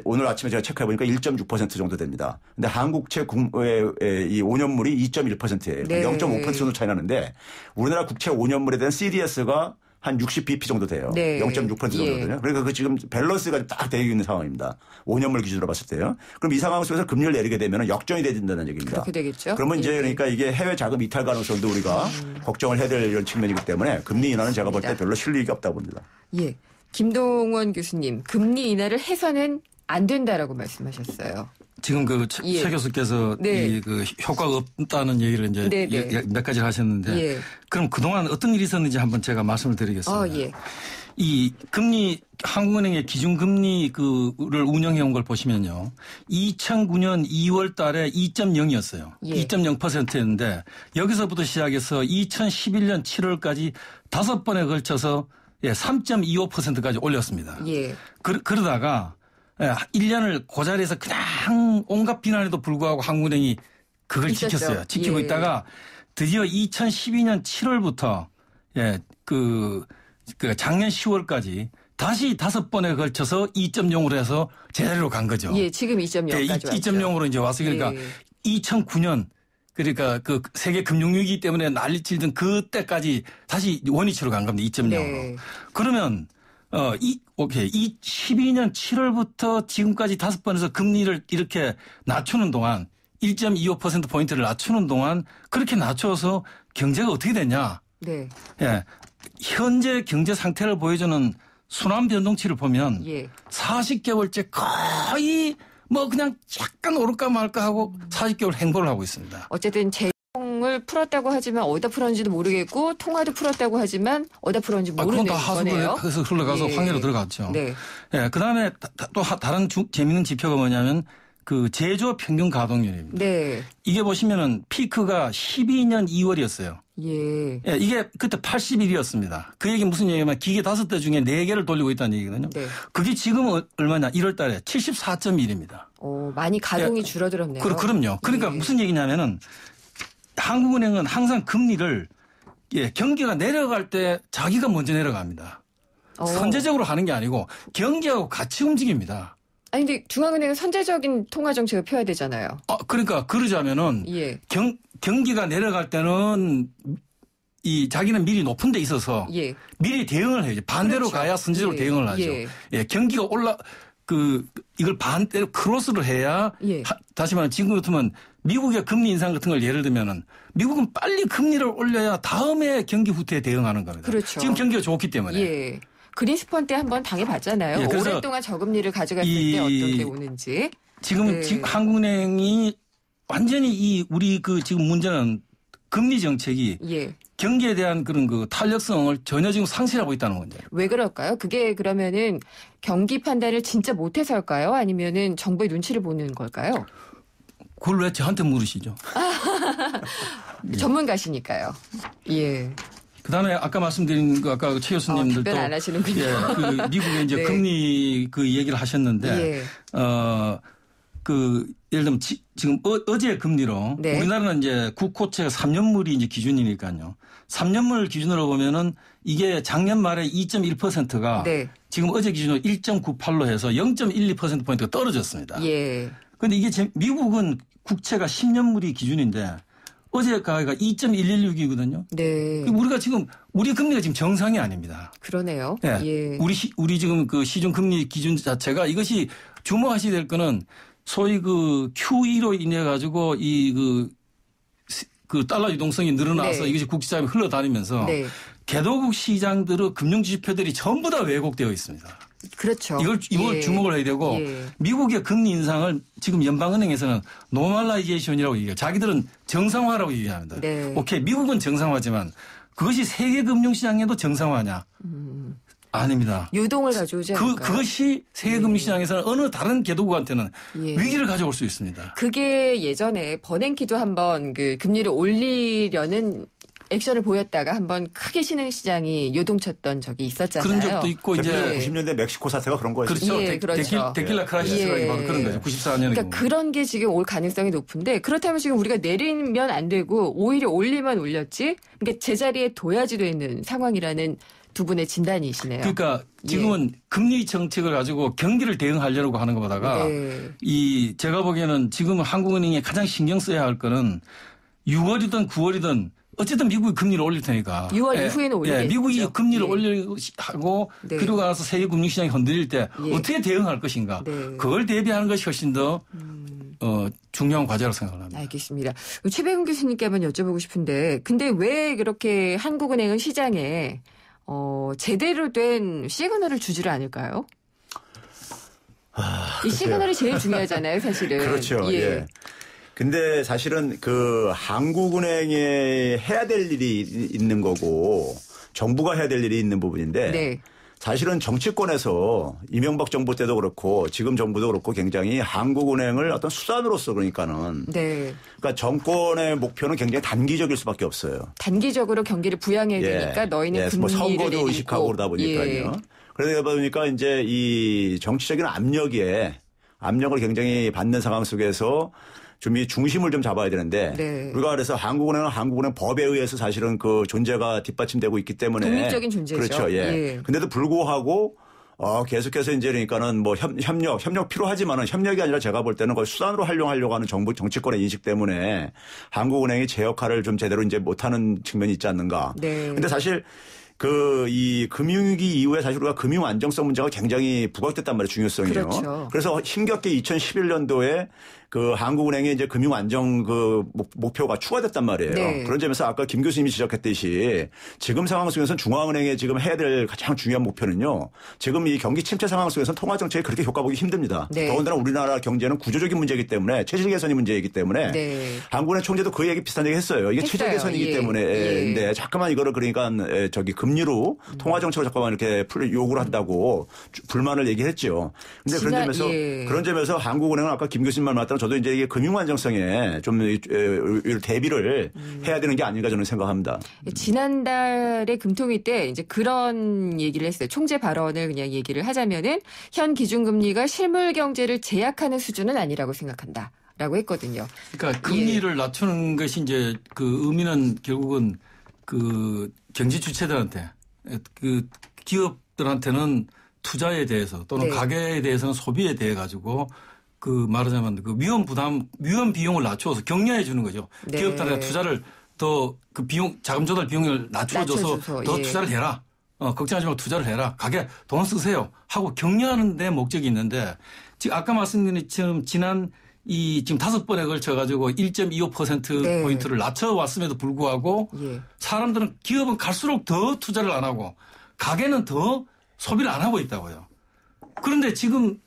오늘 아침에 제가 체크해 보니까 1.6% 정도 됩니다. 근데 한국채 이 5년물이 2.1%예요. 네. 0.5% 정도 차이 나는데 우리나라 국채 5년물에 대한 CDS가 한 60bp 정도 돼요. 네. 0.6% 정도거든요. 예. 그러니까 지금 밸런스가 딱 되어 있는 상황입니다. 5년물 기준으로 봤을 때요. 그럼 이 상황 속에서 금리를 내리게 되면 역전이 된다는 얘기입니다. 그렇게 되겠죠. 그러면 이제 예. 그러니까 이게 해외 자금 이탈 가능성도 우리가 걱정을 해야 될 이런 측면이기 때문에 금리 인하는 제가 볼 때 별로 실리가 없다고 봅니다. 예. 김동원 교수님, 금리 인하를 해서는 안 된다라고 말씀하셨어요. 지금 예. 최 교수께서 네. 효과가 없다는 얘기를 이제 네, 네. 몇 가지를 하셨는데 예. 그럼 그동안 어떤 일이 있었는지 한번 제가 말씀을 드리겠습니다. 예. 이 금리 한국은행의 기준금리를 운영해 온 걸 보시면요. 2009년 2월 달에 2.0이었어요. 예. 2.0%였는데 여기서부터 시작해서 2011년 7월까지 5번에 걸쳐서 3.25%까지 올렸습니다. 예. 그러다가 1년을 그 자리에서 그냥 온갖 비난에도 불구하고 한국은행이 그걸 있었죠. 지켰어요. 지키고 예. 있다가 드디어 2012년 7월부터 그 작년 10월까지 다시 5번에 걸쳐서 2.0으로 해서 제자리로 간 거죠. 예, 지금 2.0까지 왔죠. 2.0으로 이제 와서 그러니까 예. 2009년 그러니까 그 세계 금융위기 때문에 난리치던 그때까지 다시 원위치로 간 겁니다. 2.0으로. 네. 그러면 12년 7월부터 지금까지 5번에서 금리를 이렇게 낮추는 동안 1.25%포인트를 낮추는 동안 그렇게 낮춰서 경제가 어떻게 됐냐. 네. 예. 현재 경제 상태를 보여주는 순환 변동치를 보면 예. 40개월째 거의 그냥 약간 오를까 말까 하고 40개월 행보를 하고 있습니다. 어쨌든 재정을 풀었다고 하지만 어디다 풀었는지도 모르겠고 통화도 풀었다고 하지만 어디다 풀었는지 모르는 그건 다 하수구에 거네요. 해서 흘러가서 예. 황해로 들어갔죠. 네. 예. 그다음에 또 다른 재미있는 지표가 뭐냐면 그 제조업 평균 가동률입니다. 네. 이게 보시면은 피크가 12년 2월이었어요. 예. 예, 이게 그때 81이었습니다. 그 얘기 무슨 얘기냐면 기계 5대 중에 4개를 돌리고 있다는 얘기거든요. 네. 그게 지금 얼마냐? 1월 달에 74.1입니다. 많이 가동이 줄어들었네요. 그럼요. 그러니까 예. 무슨 얘기냐면은 한국은행은 항상 금리를 경기가 내려갈 때 자기가 먼저 내려갑니다. 선제적으로 하는 게 아니고 경기하고 같이 움직입니다. 아니 근데 중앙은행은 선제적인 통화 정책을 펴야 되잖아요. 그러니까 그러자면은 예. 경기가 내려갈 때는 이 자기는 미리 높은 데 있어서 예. 미리 대응을 해야죠. 반대로 그렇죠. 가야 선제적으로 예. 대응을 하죠. 예. 경기가 이걸 반대로 크로스를 해야 예. 다시 말하면 지금 같으면 미국의 금리 인상 같은 걸 예를 들면은 미국은 빨리 금리를 올려야 다음에 경기 후퇴에 대응하는 겁니다. 그렇죠. 지금 경기가 좋기 때문에. 예. 그린스펀 때 한번 당해봤잖아요. 예, 그래서 오랫동안 저금리를 가져갔을 때 어떤 게 오는지. 지금 네. 한국은행이 완전히 우리 지금 문제는 금리 정책이 예. 경기에 대한 그런 탄력성을 전혀 지금 상실하고 있다는 문제예요. 왜 그럴까요? 그게 그러면은 경기 판단을 진짜 못해서일까요? 아니면은 정부의 눈치를 보는 걸까요? 그걸 왜 저한테 물으시죠? 전문가시니까요. 예. 그다음에 아까 말씀드린 아까 최 교수님들도 답변 안 하시는군요. 예, 미국의 이제 네. 금리 얘기를 하셨는데 예. 예를 들면 지금 어제 금리로 네. 우리나라는 이제 국고채가 3년물이 이제 기준이니까요. 3년물 기준으로 보면은 이게 작년 말에 2.1%가 네. 지금 어제 기준으로 1.98로 해서 0.12%포인트가 떨어졌습니다. 예. 그런데 이게 미국은 국채가 10년물이 기준인데 어제 가가 2.116이거든요. 네. 우리가 지금 우리 금리가 지금 정상이 아닙니다. 그러네요. 네. 예. 우리 지금 시중 금리 기준 자체가 이것이 주목하셔야 될 거는 소위 QE로 인해 가지고 달러 유동성이 늘어나서 네. 이것이 국제자금이 흘러다니면서 네. 개도국 시장들의 금융지표들이 전부 다 왜곡되어 있습니다. 그렇죠. 이걸 예. 주목을 해야 되고 예. 미국의 금리 인상을 지금 연방은행에서는 노멀라이제이션이라고 얘기해요. 자기들은 정상화라고 얘기합니다. 네. 오케이, 미국은 정상화지만 그것이 세계 금융시장에도 정상화냐? 아닙니다. 유동을 가져오지 않을까요? 그것이 세계 금융시장에서는 어느 다른 개도국한테는 예. 위기를 가져올 수 있습니다. 그게 예전에 버냉키도 한번 금리를 올리려는 액션을 보였다가 한번 크게 신흥시장이 요동쳤던 적이 있었잖아요. 그런 적도 있고 이제 90년대 멕시코 사태가 그런 거였죠. 그렇죠. 예, 그렇죠. 데킬라 크라이시스가 예. 바로 그런 거죠. 94년에. 그러니까 그런 게 지금 올 가능성이 높은데 그렇다면 지금 우리가 내리면 안 되고 오히려 올리면 올렸지. 그러니까 제자리에 둬야지 되는 상황이라는 두 분의 진단이시네요. 그러니까 지금은 금리 정책을 가지고 경기를 대응하려고 하는 것보다가 네. 제가 보기에는 지금 한국은행이 가장 신경 써야 할 거는 6월이든 9월이든 어쨌든 미국이 금리를 올릴 테니까. 6월 이후에는 올리겠죠. 미국이 금리를 예. 올리고 네. 그러고 나서 세계 금융시장이 흔들릴 때 예. 어떻게 대응할 것인가. 네. 그걸 대비하는 것이 훨씬 더 중요한 과제라고 생각을 합니다. 알겠습니다. 최백운 교수님께 한번 여쭤보고 싶은데 근데 왜 그렇게 한국은행은 시장에 제대로 된 시그널을 주지를 않을까요? 이 시그널이 제일 중요하잖아요, 사실은. 그렇죠. 예. 근데 사실은 한국은행에 해야 될 일이 있는 거고 정부가 해야 될 일이 있는 부분인데 네. 사실은 정치권에서 이명박 정부 때도 그렇고 지금 정부도 그렇고 굉장히 한국은행을 어떤 수단으로서 그러니까는 네. 그러니까 정권의 목표는 굉장히 단기적일 수밖에 없어요. 단기적으로 경기를 부양해야 되니까 너희는 금리를 뭐 선거도 내리고. 의식하고 그러다 보니까요. 예. 그러다 보니까 이제 이 정치적인 압력을 굉장히 받는 상황 속에서 좀 이 중심을 좀 잡아야 되는데 네. 우리가 그래서 한국은행 법에 의해서 사실은 그 존재가 뒷받침되고 있기 때문에 독립적인 존재죠. 그렇죠. 예. 예. 근데도 불구하고 계속해서 이제 그러니까는 뭐 협력 필요하지만은 협력이 아니라 제가 볼 때는 거의 수단으로 활용하려고 하는 정부 정치권의 인식 때문에 한국은행이 제 역할을 좀 제대로 이제 못하는 측면이 있지 않는가. 네. 근데 사실 이 금융위기 이후에 사실 우리가 금융 안정성 문제가 굉장히 부각됐단 말이에요. 중요성이요. 그렇죠. 그래서 힘겹게 2011년도에 한국은행의 이제 금융 안정 목표가 추가됐단 말이에요. 네. 그런 점에서 아까 김 교수님이 지적했듯이 지금 상황 속에서는 중앙은행에 지금 해야 될 가장 중요한 목표는요. 지금 이 경기 침체 상황 속에서는 통화 정책이 그렇게 효과 보기 힘듭니다. 네. 더군다나 우리나라 경제는 구조적인 문제이기 때문에 체질 개선이 문제이기 때문에 네. 한국은행 총재도 그 얘기 비슷한 얘기 했어요. 이게 체질 개선이기 예. 때문에 근데 자꾸만 이거를 그러니까 금리로 통화 정책을 자꾸만 이렇게 요구를 한다고 불만을 얘기했죠. 근데 그런 점에서 한국은행은 아까 김 교수님 말 맞다면 저도 이제 이게 금융 안정성에 좀 대비를 해야 되는 게 아닌가 저는 생각합니다. 지난달에 금통위 때 이제 그런 얘기를 했어요. 총재 발언을 그냥 얘기를 하자면은 현 기준금리가 실물 경제를 제약하는 수준은 아니라고 생각한다. 라고 했거든요. 그러니까 금리를 낮추는 것이 이제 의미는 결국은 경제 주체들한테 기업들한테는 투자에 대해서 또는 네. 가계에 대해서는 소비에 대해 가지고 그 말하자면 그 위험 비용을 낮추어서 격려해 주는 거죠. 네. 기업들한테 투자를 더 그 비용 자금 조달 비용을 낮춰줘서 더 예. 투자를 해라. 걱정하지 말고 투자를 해라. 가게 돈 쓰세요. 하고 격려하는 데 목적이 있는데 지금 아까 말씀드린 것처럼 지난 지금 5번에 걸쳐 가지고 1.25% 네. 포인트를 낮춰왔음에도 불구하고 예. 사람들은 기업은 갈수록 더 투자를 안 하고 가게는 더 소비를 안 하고 있다고요. 그런데 지금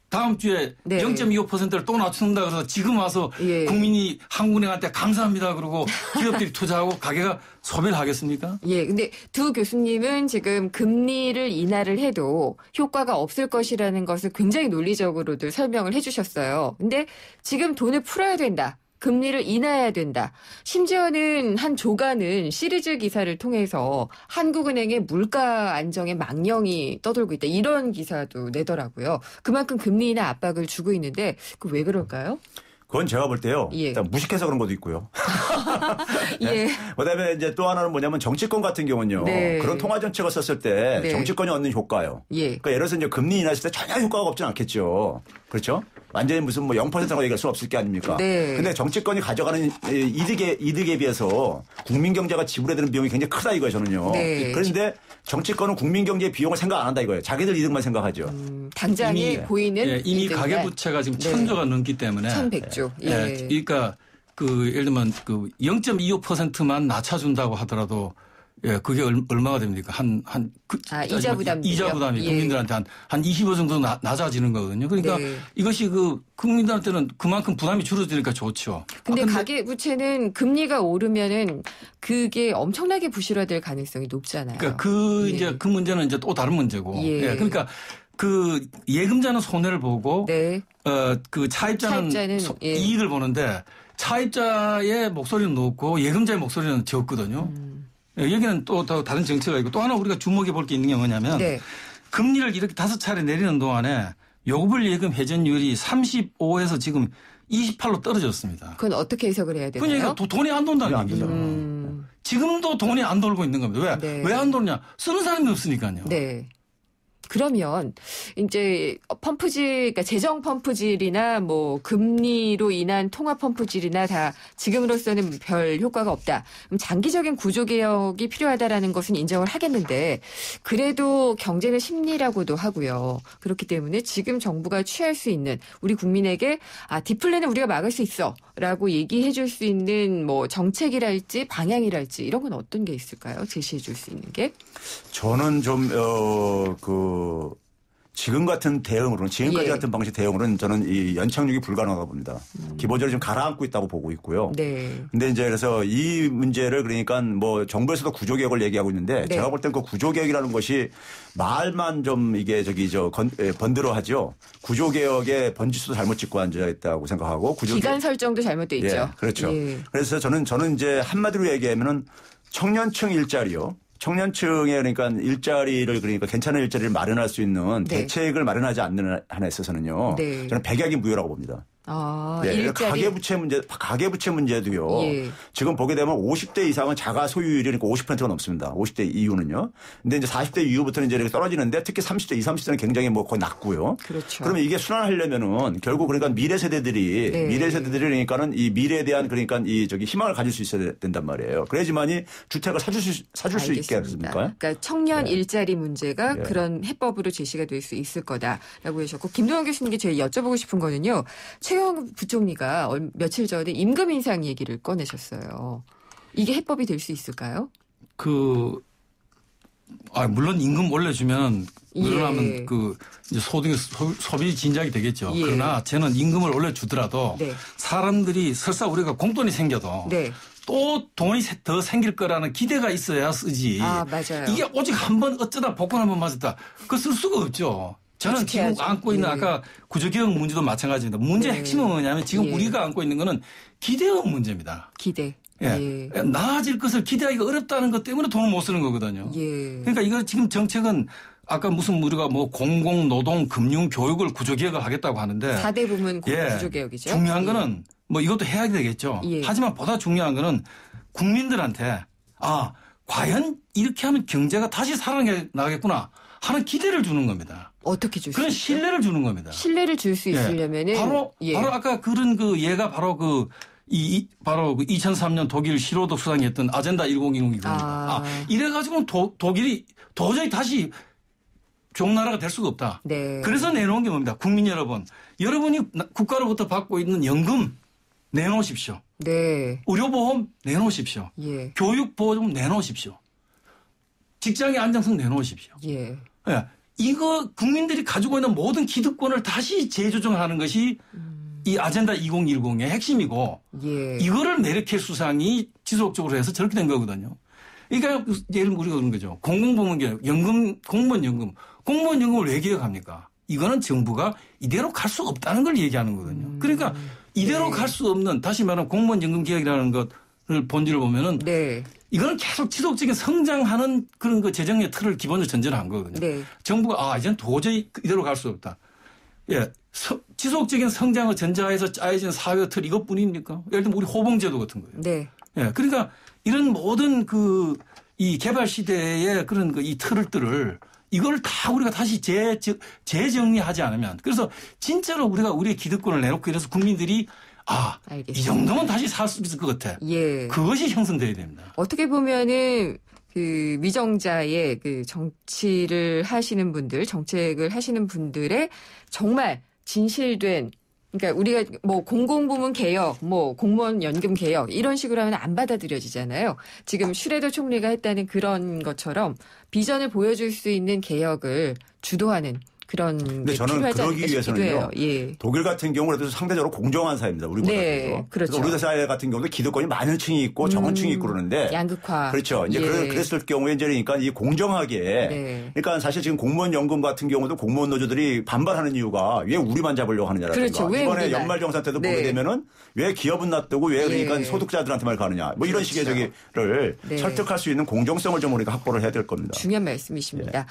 다음 주에 네. 0.25%를 또 낮춘다 그래서 지금 와서 예. 국민이 한국은행한테 감사합니다 그러고 기업들이 투자하고 가게가 소비를 하겠습니까? 예, 근데 두 교수님은 지금 금리를 인하를 해도 효과가 없을 것이라는 것을 굉장히 논리적으로도 설명을 해주셨어요. 근데 지금 돈을 풀어야 된다. 금리를 인하해야 된다. 심지어는 한 조간은 시리즈 기사를 통해서 한국은행의 물가 안정에 망령이 떠돌고 있다. 이런 기사도 내더라고요. 그만큼 금리 인하 압박을 주고 있는데 그 왜 그럴까요? 그건 제가 볼 때요. 예. 일단 무식해서 그런 것도 있고요. 예. 그다음에 이제 또 하나는 뭐냐면 정치권 같은 경우는요. 네. 그런 통화 정책을 썼을 때 네. 정치권이 얻는 효과요. 예. 그러니까 예를 들어서 이제 금리 인하했을 때 전혀 효과가 없지는 않겠죠. 그렇죠? 완전히 무슨 뭐 0%라고 얘기할 수 없을 게 아닙니까? 네. 근데 정치권이 가져가는 이득에 비해서 국민 경제가 지불해야 되는 비용이 굉장히 크다 이거예요, 저는요. 네. 그런데 정치권은 국민 경제의 비용을 생각 안 한다 이거예요. 자기들 이득만 생각하죠. 당장에 보이는 예, 이미 이득만. 가계부채가 지금 네. 1,000조가 넘기 때문에 1,100조. 예. 예, 그러니까 그 예를 들면 그 0.25%만 낮춰준다고 하더라도 예, 그게 얼마가 됩니까? 이자 부담이. 이자 부담이 예. 국민들한테 한 25 정도 낮아지는 거거든요. 그러니까 네. 이것이 그 국민들한테는 그만큼 부담이 줄어드니까 좋죠. 근데 가계 부채는 금리가 오르면은 그게 엄청나게 부실화될 가능성이 높잖아요. 그러니까 예. 이제 그 문제는 이제 또 다른 문제고. 예. 예, 그러니까 그 예금자는 손해를 보고 네. 그 차입자는 예. 이익을 보는데 차입자의 목소리는 높고 예금자의 목소리는 적거든요. 예, 여기는 또 다른 정책가 있고 또 하나 우리가 주목해 볼 게 있는 게 뭐냐면 네. 금리를 이렇게 5차례 내리는 동안에 요구불 예금 회전율이 35에서 지금 28로 떨어졌습니다. 그건 어떻게 해석을 해야 되나요? 그러니까 돈이 안 돈다는 안 얘기죠. 돈다. 지금도 돈이 안 돌고 있는 겁니다. 네. 왜 안 돌냐? 쓰는 사람이 없으니까요. 네. 그러면 이제 그러니까 재정 펌프질이나 뭐 금리로 인한 통화 펌프질이나 다 지금으로서는 별 효과가 없다. 그럼 장기적인 구조 개혁이 필요하다라는 것은 인정을 하겠는데 그래도 경제는 심리라고도 하고요. 그렇기 때문에 지금 정부가 취할 수 있는 우리 국민에게 디플레는 우리가 막을 수 있어라고 얘기해 줄 수 있는 뭐 정책이랄지 방향이랄지 이런 건 어떤 게 있을까요? 제시해 줄 수 있는 게? 저는 좀 지금 같은 대응으로는 지금까지 예. 같은 방식 대응으로는 저는 이 연착륙이 불가능하다고 봅니다. 기본적으로 좀 가라앉고 있다고 보고 있고요. 네. 근데 이제 그래서 이 문제를 그러니까 뭐 정부에서도 구조개혁을 얘기하고 있는데 네. 제가 볼 땐 그 구조개혁이라는 것이 말만 좀 이게 번들어 하죠. 구조개혁의 번지수도 잘못 찍고 앉아 있다고 생각하고 기간 설정도 잘못돼 있죠. 예, 그렇죠. 예. 그래서 저는 이제 한마디로 얘기하면은 청년층 일자리요. 청년층에 그러니까 일자리를 그러니까 괜찮은 일자리를 마련할 수 있는 네. 대책을 마련하지 않는 한에 있어서는요. 네. 저는 백약이 무효라고 봅니다. 네, 일자리. 가계부채 문제도요. 예. 지금 보게 되면 50대 이상은 자가 소유율이 그러니까 50%가 넘습니다. 50대 이후는요. 근데 이제 40대 이후부터는 이제 이렇게 떨어지는데 특히 30대, 20, 30대는 굉장히 뭐 거의 낮고요. 그렇죠. 그러면 이게 순환하려면은 결국 그러니까 미래 세대들이 그러니까는 이 미래에 대한 그러니까 희망을 가질 수 있어야 된단 말이에요. 그래야지만이 주택을 사줄 수 있게 하겠습니까? 그러니까 청년 네. 일자리 문제가 네. 그런 해법으로 제시가 될 수 있을 거다라고 하셨고 김동완 교수님께 제가 여쭤보고 싶은 거는요. 최경환 부총리가 며칠 전에 임금 인상 얘기를 꺼내셨어요. 이게 해법이 될 수 있을까요? 물론 임금 올려주면 늘어나면 예. 이제 소비 진작이 되겠죠. 예. 그러나 저는 임금을 올려주더라도 네. 사람들이 설사 우리가 공돈이 생겨도 네. 또 돈이 더 생길 거라는 기대가 있어야 쓰지. 맞아요. 이게 오직 한번 어쩌다 복권 한번 맞았다. 그거 쓸 수가 없죠. 저는 지금 지켜야죠. 안고 있는 예. 아까 구조개혁 문제도 마찬가지입니다. 문제의 네. 핵심은 뭐냐면 지금 예. 우리가 안고 있는 거는 기대의 문제입니다. 기대. 예. 나아질 것을 기대하기가 어렵다는 것 때문에 돈을 못 쓰는 거거든요. 예. 그러니까 이거 지금 정책은 아까 무슨 우리가 뭐 공공, 노동, 금융, 교육을 구조개혁을 하겠다고 하는데 4대 부문 구조개혁이죠. 중요한 거는 뭐 이것도 해야 되겠죠. 예. 하지만 보다 중요한 거는 국민들한테 과연 이렇게 하면 경제가 다시 살아나겠구나 하는 기대를 주는 겁니다. 어떻게 줄 수 그런 있죠? 신뢰를 주는 겁니다. 신뢰를 줄 수 있으려면은 바로 아까 그런 그 얘가 바로 바로 그 2003년 독일 시로도 수상했던 아젠다 1010입니다. 이래가지고는 독일이 도저히 다시 종나라가 될 수가 없다. 네. 그래서 내놓은 게 뭡니다. 국민 여러분. 여러분이 국가로부터 받고 있는 연금 내놓으십시오. 네. 의료보험 내놓으십시오. 예. 교육보험 내놓으십시오. 직장의 안정성 내놓으십시오. 예. 예. 이거 국민들이 가지고 있는 모든 기득권을 다시 재조정하는 것이 이 아젠다 2010의 핵심이고 예. 이거를 메르켈 수상이 지속적으로 해서 저렇게 된 거거든요. 그러니까 예를 들면 우리가 그런 거죠. 공공부문 개혁, 공무원 연금을 왜 개혁합니까? 이거는 정부가 이대로 갈 수 없다는 걸 얘기하는 거거든요. 그러니까 이대로 갈 수 없는 다시 말하면 공무원 연금 개혁이라는 것을 본질을 보면은 네. 이거는 계속 지속적인 성장하는 그런 그 재정의 틀을 기본으로 전제를 한 거거든요. 네. 정부가 이제는 도저히 이대로 갈 수 없다. 예. 지속적인 성장을 전제하에서 짜여진 사회 틀 이것뿐입니까? 예를 들면 우리 호봉제도 같은 거예요. 네. 예. 그러니까 이런 모든 이 개발 시대의 그런 이 틀을 이걸 다 우리가 다시 재정리하지 않으면 그래서 진짜로 우리가 우리의 기득권을 내놓고 이래서 국민들이 알겠습니다. 이 정도면 다시 살 수 있을 것 같아. 예. 그것이 형성돼야 됩니다. 어떻게 보면은 그 위정자의 그 정치를 하시는 분들, 정책을 하시는 분들의 정말 진실된 그러니까 우리가 뭐 공공부문 개혁, 뭐 공무원 연금 개혁 이런 식으로 하면 안 받아들여지잖아요. 지금 슈레더 총리가 했다는 그런 것처럼 비전을 보여줄 수 있는 개혁을 주도하는 그런 근데 게 저는 필요하지 그러기 않을까 싶기도 해요. 위해서는요. 예. 독일 같은 경우는 상대적으로 공정한 사회입니다. 우리보다. 네, 그렇죠. 우리 사회 같은 경우도 기득권이 많은 층이 있고 적은 층이 있고 그러는데 양극화. 그렇죠. 이제 예. 그랬을 경우에 이제 그러니까 이 공정하게 네. 그러니까 사실 지금 공무원 연금 같은 경우도 공무원 노조들이 반발하는 이유가 왜 우리만 잡으려고 하느냐라든가 그렇죠. 왜 이번에 우리만. 연말정산 때도 네. 보게 되면은 왜 기업은 놔두고 왜 그러니까 예. 소득자들한테만 가느냐 뭐 이런 식의 저기를 네. 설득할 수 있는 공정성을 좀 우리가 확보를 해야 될 겁니다. 중요한 말씀이십니다.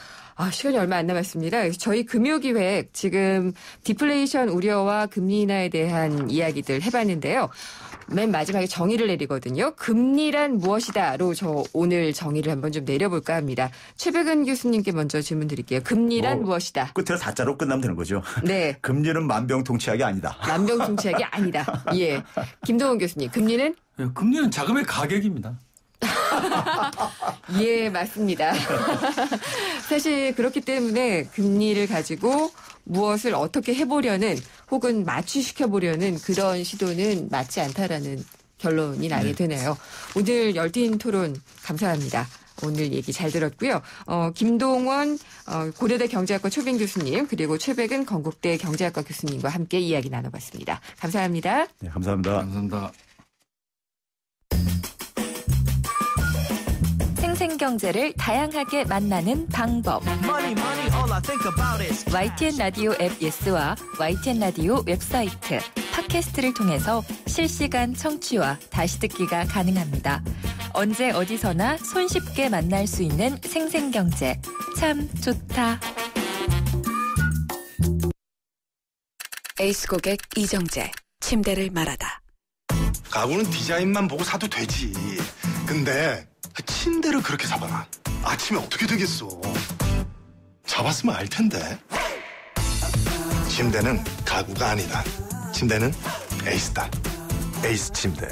시간이 얼마 안 남았습니다. 저희 금요기획 지금 디플레이션 우려와 금리 인하에 대한 이야기들 해봤는데요. 맨 마지막에 정의를 내리거든요. 금리란 무엇이다로 저 오늘 정의를 한번 좀 내려볼까 합니다. 최백은 교수님께 먼저 질문 드릴게요. 금리란 무엇이다? 끝으로 다자로 끝나면 되는 거죠. 네. 금리는 만병통치약이 아니다. 만병통치약이 아니다. 예. 김동원 교수님, 금리는? 예, 금리는 자금의 가격입니다. 예, 맞습니다. 사실 그렇기 때문에 금리를 가지고 무엇을 어떻게 해보려는 혹은 맞추시켜보려는 그런 시도는 맞지 않다라는 결론이 나게 되네요. 오늘 열띤 토론 감사합니다. 오늘 얘기 잘 들었고요. 김동원 고려대 경제학과 초빙 교수님 그리고 최백은 건국대 경제학과 교수님과 함께 이야기 나눠봤습니다. 감사합니다. 네, 감사합니다. 감사합니다. 생생경제를 다양하게 만나는 방법. YTN 라디오 앱 예스와 YTN 라디오 웹사이트, 팟캐스트를 통해서 실시간 청취와 다시 듣기가 가능합니다. 언제 어디서나 손쉽게 만날 수 있는 생생경제. 참 좋다. 에이스 고객 이정재. 침대를 말하다. 가구는 디자인만 보고 사도 되지. 근데 침대를 그렇게 사봐라. 아침에 어떻게 되겠어. 잡았으면 알 텐데. 침대는 가구가 아니다. 침대는 에이스다. 에이스 침대.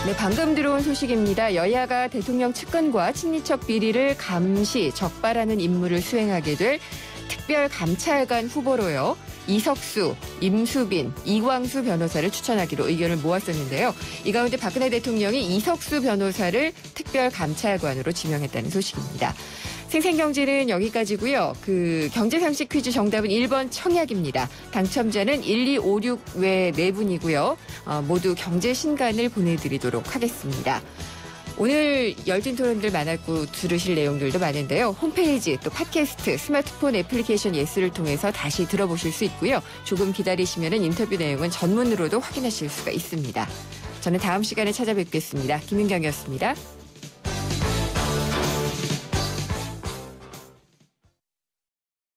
네, 방금 들어온 소식입니다. 여야가 대통령 측근과 친인척 비리를 감시, 적발하는 임무를 수행하게 될 특별감찰관 후보로요. 이석수, 임수빈, 이광수 변호사를 추천하기로 의견을 모았었는데요. 이 가운데 박근혜 대통령이 이석수 변호사를 특별감찰관으로 지명했다는 소식입니다. 생생경제는 여기까지고요. 경제상식 퀴즈 정답은 1번 청약입니다. 당첨자는 1256 외 4분이고요. 모두 경제신간을 보내드리도록 하겠습니다. 오늘 열띤 토론들 많았고 들으실 내용들도 많은데요. 홈페이지 또 팟캐스트 스마트폰 애플리케이션 예스를 통해서 다시 들어보실 수 있고요. 조금 기다리시면 인터뷰 내용은 전문으로도 확인하실 수가 있습니다. 저는 다음 시간에 찾아뵙겠습니다. 김윤경이었습니다.